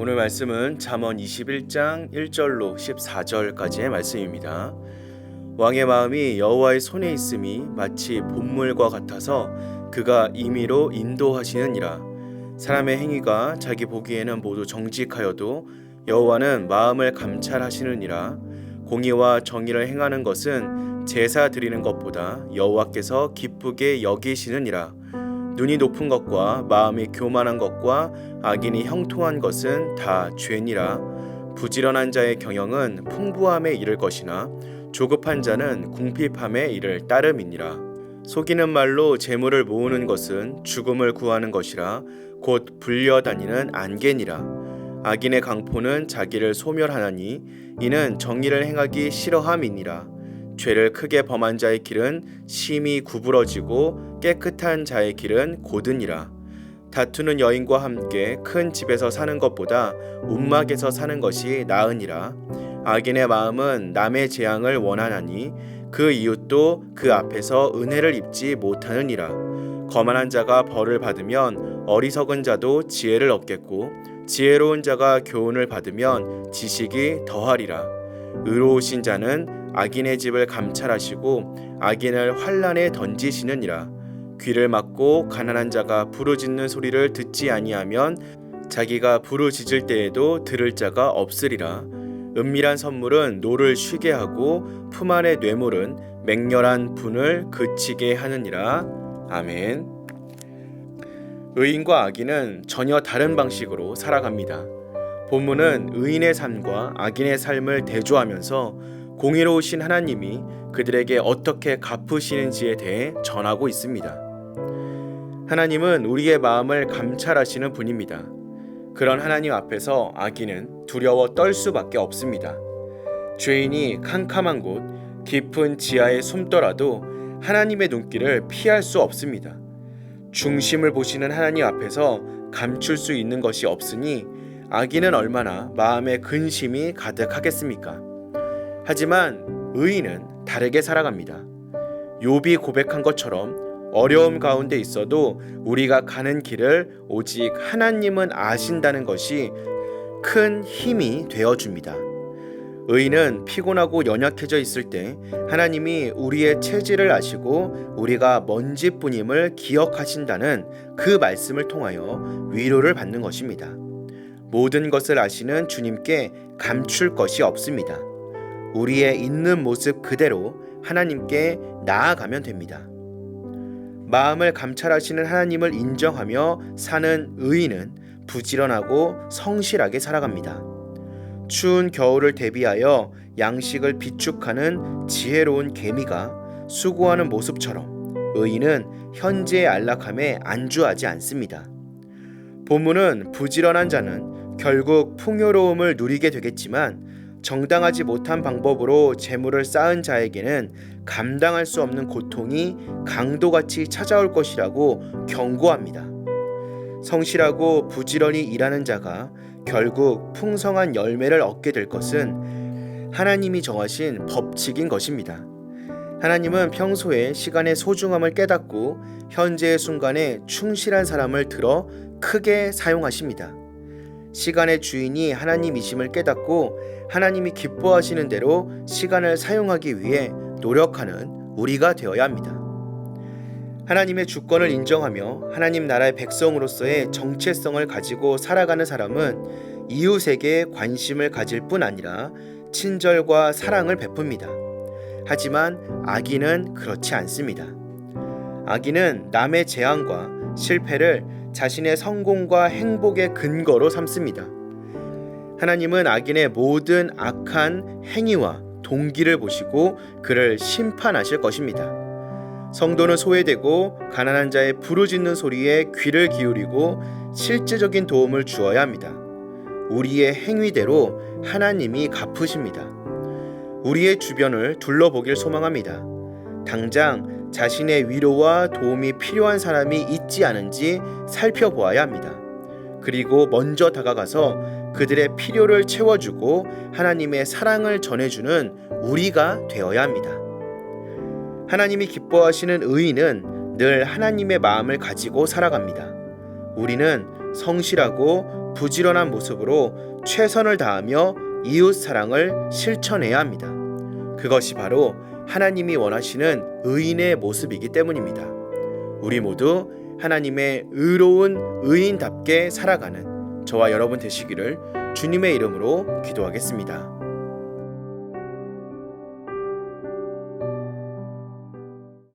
오늘 말씀은 잠언 21장 1절로 14절까지의 말씀입니다. 왕의 마음이 여호와의 손에 있음이 마치 봇물과 같아서 그가 임의로 인도하시느니라. 사람의 행위가 자기 보기에는 모두 정직하여도 여호와는 마음을 감찰하시느니라. 공의와 정의를 행하는 것은 제사 드리는 것보다 여호와께서 기쁘게 여기시느니라. 눈이 높은 것과 마음이 교만한 것과 악인이 형통한 것은 다 죄니라. 부지런한 자의 경영은 풍부함에 이를 것이나 조급한 자는 궁핍함에 이를 따름이니라. 속이는 말로 재물을 모으는 것은 죽음을 구하는 것이라 곧 불려다니는 안개니라. 악인의 강포는 자기를 소멸하나니 이는 정의를 행하기 싫어함이니라. 죄를 크게 범한 자의 길은 심히 구부러지고 깨끗한 자의 길은 고드니라. 다투는 여인과 함께 큰 집에서 사는 것보다 움막에서 사는 것이 나으니라. 악인의 마음은 남의 재앙을 원하나니 그 이웃도 그 앞에서 은혜를 입지 못하느니라. 거만한 자가 벌을 받으면 어리석은 자도 지혜를 얻겠고 지혜로운 자가 교훈을 받으면 지식이 더하리라. 의로우신 자는 악인의 집을 감찰하시고 악인을 환난에 던지시느니라. 귀를 막고 가난한 자가 부르짖는 소리를 듣지 아니하면 자기가 부르짖을 때에도 들을 자가 없으리라. 은밀한 선물은 노를 쉬게 하고 품 안의 뇌물은 맹렬한 분을 그치게 하느니라. 아멘. 의인과 악인은 전혀 다른 방식으로 살아갑니다. 본문은 의인의 삶과 악인의 삶을 대조하면서 공의로우신 하나님이 그들에게 어떻게 갚으시는지에 대해 전하고 있습니다. 하나님은 우리의 마음을 감찰하시는 분입니다. 그런 하나님 앞에서 악인은 두려워 떨 수밖에 없습니다. 죄인이 캄캄한 곳, 깊은 지하에 숨더라도 하나님의 눈길을 피할 수 없습니다. 중심을 보시는 하나님 앞에서 감출 수 있는 것이 없으니 악인은 얼마나 마음에 근심이 가득하겠습니까? 하지만 의인은 다르게 살아갑니다. 욥이 고백한 것처럼 어려움 가운데 있어도 우리가 가는 길을 오직 하나님은 아신다는 것이 큰 힘이 되어줍니다. 의인은 피곤하고 연약해져 있을 때 하나님이 우리의 체질을 아시고 우리가 먼지뿐임을 기억하신다는 그 말씀을 통하여 위로를 받는 것입니다. 모든 것을 아시는 주님께 감출 것이 없습니다. 우리의 있는 모습 그대로 하나님께 나아가면 됩니다. 마음을 감찰하시는 하나님을 인정하며 사는 의인은 부지런하고 성실하게 살아갑니다. 추운 겨울을 대비하여 양식을 비축하는 지혜로운 개미가 수고하는 모습처럼 의인은 현재의 안락함에 안주하지 않습니다. 본문은 부지런한 자는 결국 풍요로움을 누리게 되겠지만 정당하지 못한 방법으로 재물을 쌓은 자에게는 감당할 수 없는 고통이 강도같이 찾아올 것이라고 경고합니다. 성실하고 부지런히 일하는 자가 결국 풍성한 열매를 얻게 될 것은 하나님이 정하신 법칙인 것입니다. 하나님은 평소에 시간의 소중함을 깨닫고 현재의 순간에 충실한 사람을 들어 크게 사용하십니다. 시간의 주인이 하나님이심을 깨닫고 하나님이 기뻐하시는 대로 시간을 사용하기 위해 노력하는 우리가 되어야 합니다. 하나님의 주권을 인정하며 하나님 나라의 백성으로서의 정체성을 가지고 살아가는 사람은 이웃에게 관심을 가질 뿐 아니라 친절과 사랑을 베풉니다. 하지만 악인은 그렇지 않습니다. 악인은 남의 재앙과 실패를 자신의 성공과 행복의 근거로 삼습니다. 하나님은 악인의 모든 악한 행위와 동기를 보시고 그를 심판하실 것입니다. 성도는 소외되고 가난한 자의 부르짖는 소리에 귀를 기울이고 실제적인 도움을 주어야 합니다. 우리의 행위대로 하나님이 갚으십니다. 우리의 주변을 둘러보길 소망합니다. 당장 자신의 위로와 도움이 필요한 사람이 있지 않은지 살펴보아야 합니다. 그리고 먼저 다가가서 그들의 필요를 채워주고 하나님의 사랑을 전해주는 우리가 되어야 합니다. 하나님이 기뻐하시는 의인은 늘 하나님의 마음을 가지고 살아갑니다. 우리는 성실하고 부지런한 모습으로 최선을 다하며 이웃 사랑을 실천해야 합니다. 그것이 바로 하나님이 원하시는 의인의 모습이기 때문입니다. 우리 모두 하나님의 의로운 의인답게 살아가는 저와 여러분 되시기를 주님의 이름으로 기도하겠습니다.